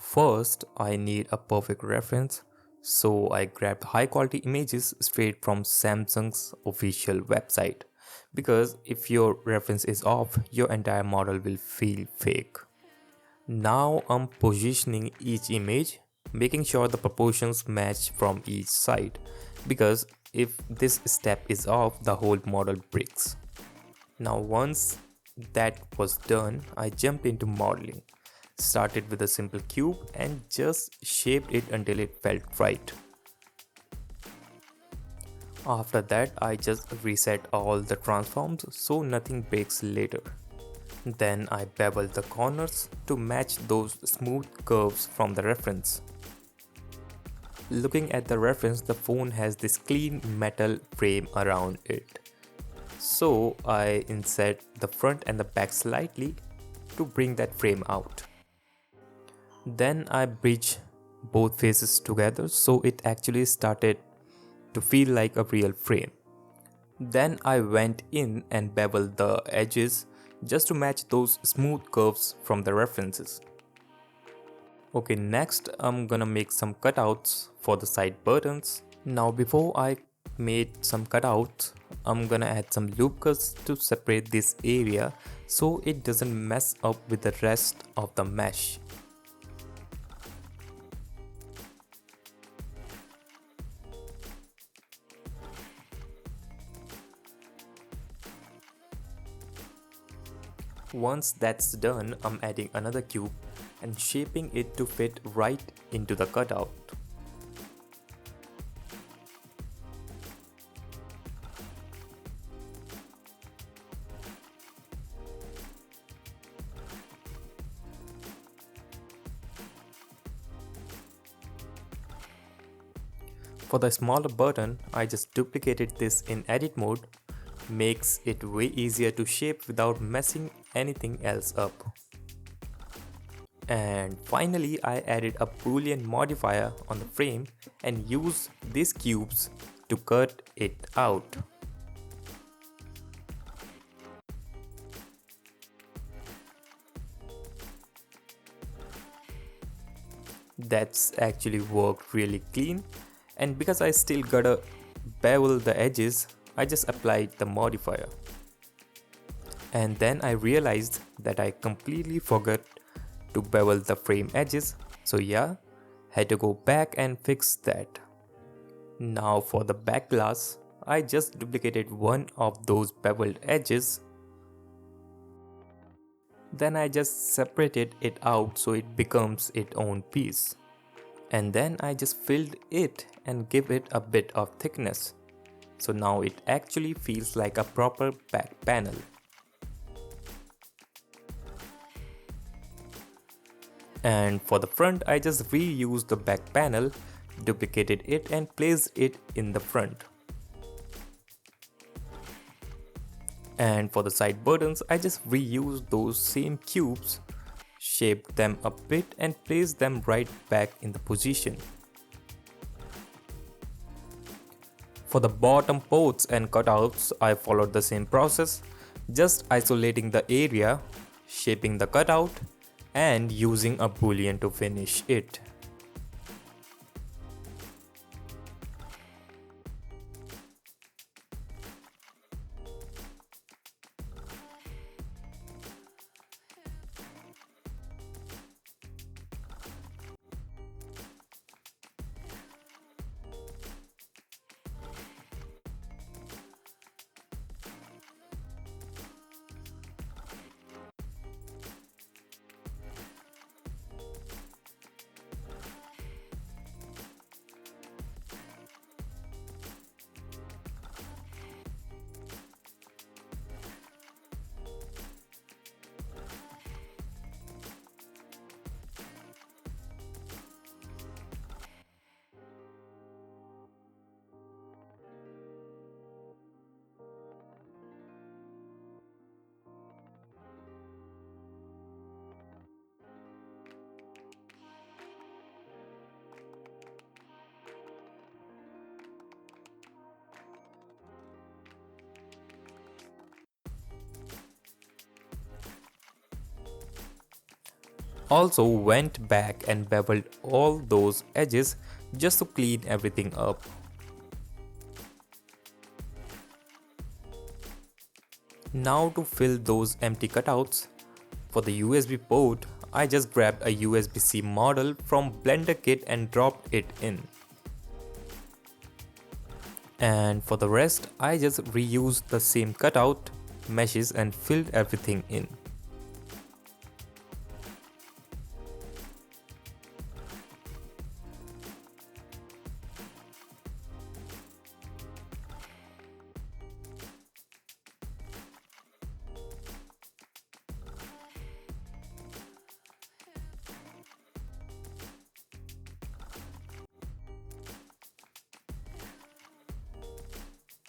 First, I need a perfect reference, so I grabbed high quality images straight from Samsung's official website. Because if your reference is off, your entire model will feel fake. Now I'm positioning each image, making sure the proportions match from each side. Because if this step is off, the whole model breaks. Now, once that was done, I jumped into modeling. Started with a simple cube and just shaped it until it felt right. After that, I just reset all the transforms so nothing breaks later. Then I beveled the corners to match those smooth curves from the reference. Looking at the reference, the phone has this clean metal frame around it. So I insert the front and the back slightly to bring that frame out. Then I bridge both faces together so it actually started to feel like a real frame. Then I went in and beveled the edges just to match those smooth curves from the references. Okay, next I'm gonna make some cutouts for the side buttons. Now before I made some cutouts, I'm gonna add some loop cuts to separate this area so it doesn't mess up with the rest of the mesh. Once that's done, I'm adding another cube and shaping it to fit right into the cutout. For the smaller button, I just duplicated this in edit mode, makes it way easier to shape without messing anything else up. And finally, I added a boolean modifier on the frame and used these cubes to cut it out. That's actually worked really clean, and because I still gotta bevel the edges, I just applied the modifier. And then I realized that I completely forgot to bevel the frame edges, so yeah, had to go back and fix that. Now for the back glass, I just duplicated one of those beveled edges. Then I just separated it out so it becomes its own piece. And then I just filled it and give it a bit of thickness. So now it actually feels like a proper back panel. And for the front, I just reused the back panel, duplicated it and placed it in the front. And for the side buttons, I just reused those same cubes, shaped them a bit and placed them right back in the position. For the bottom ports and cutouts, I followed the same process, just isolating the area, shaping the cutout, and using a boolean to finish it. Also went back and beveled all those edges just to clean everything up. Now to fill those empty cutouts, for the USB port, I just grabbed a USB-C model from Blender kit and dropped it in. And for the rest, I just reused the same cutout meshes and filled everything in.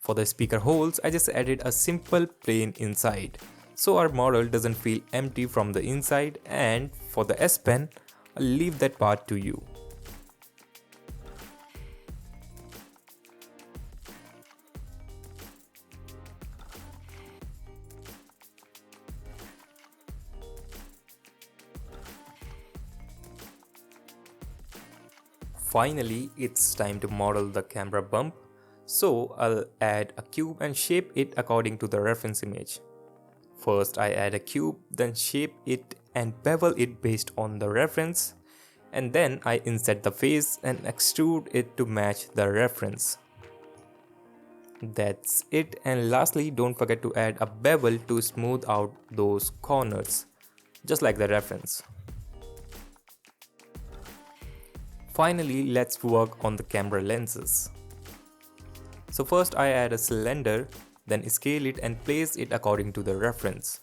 For the speaker holes, I just added a simple plane inside, so our model doesn't feel empty from the inside, and for the S Pen, I'll leave that part to you. Finally, it's time to model the camera bump. So I'll add a cube and shape it according to the reference image. First I add a cube, then shape it and bevel it based on the reference, and then I insert the face and extrude it to match the reference. That's it, and lastly don't forget to add a bevel to smooth out those corners, just like the reference. Finally, let's work on the camera lenses. So first I add a cylinder, then scale it and place it according to the reference.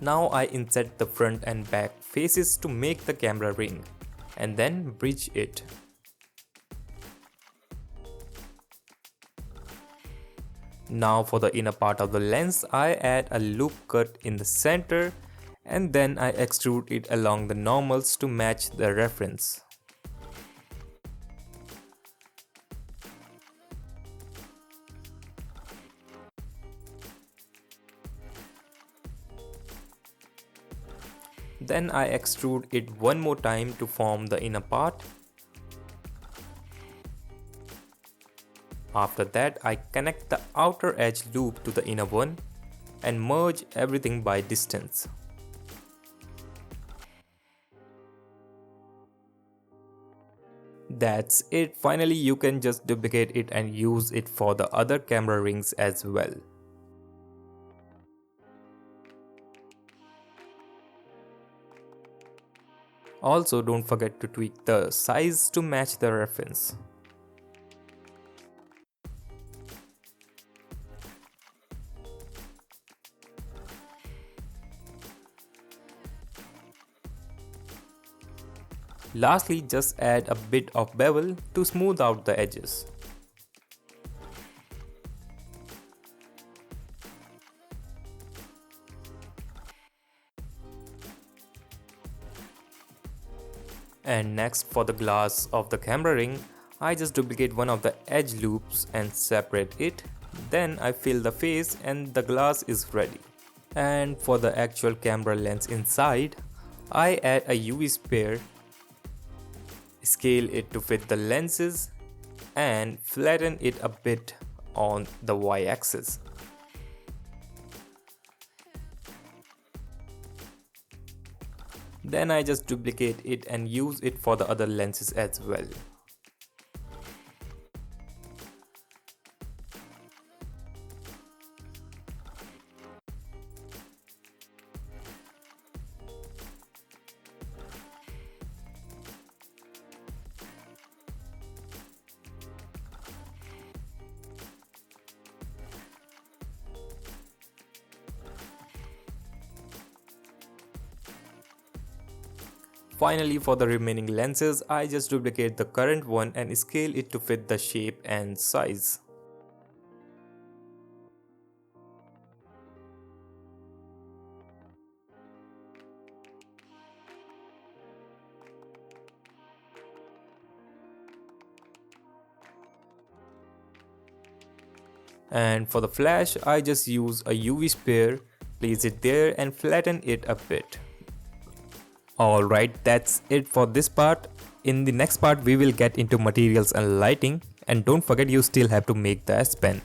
Now I insert the front and back faces to make the camera ring, and then bridge it. Now for the inner part of the lens, I add a loop cut in the center, and then I extrude it along the normals to match the reference. Then I extrude it one more time to form the inner part. After that, I connect the outer edge loop to the inner one and merge everything by distance. That's it. Finally, you can just duplicate it and use it for the other camera rings as well. Also, don't forget to tweak the size to match the reference. Lastly, just add a bit of bevel to smooth out the edges. And next, for the glass of the camera ring, I just duplicate one of the edge loops and separate it. Then I fill the face and the glass is ready. And for the actual camera lens inside, I add a UV sphere, scale it to fit the lenses, and flatten it a bit on the y-axis. Then I just duplicate it and use it for the other lenses as well. Finally, for the remaining lenses, I just duplicate the current one and scale it to fit the shape and size. And for the flash, I just use a UV sphere, place it there and flatten it a bit. Alright, that's it for this part. In the next part, we will get into materials and lighting. And don't forget, you still have to make the S Pen.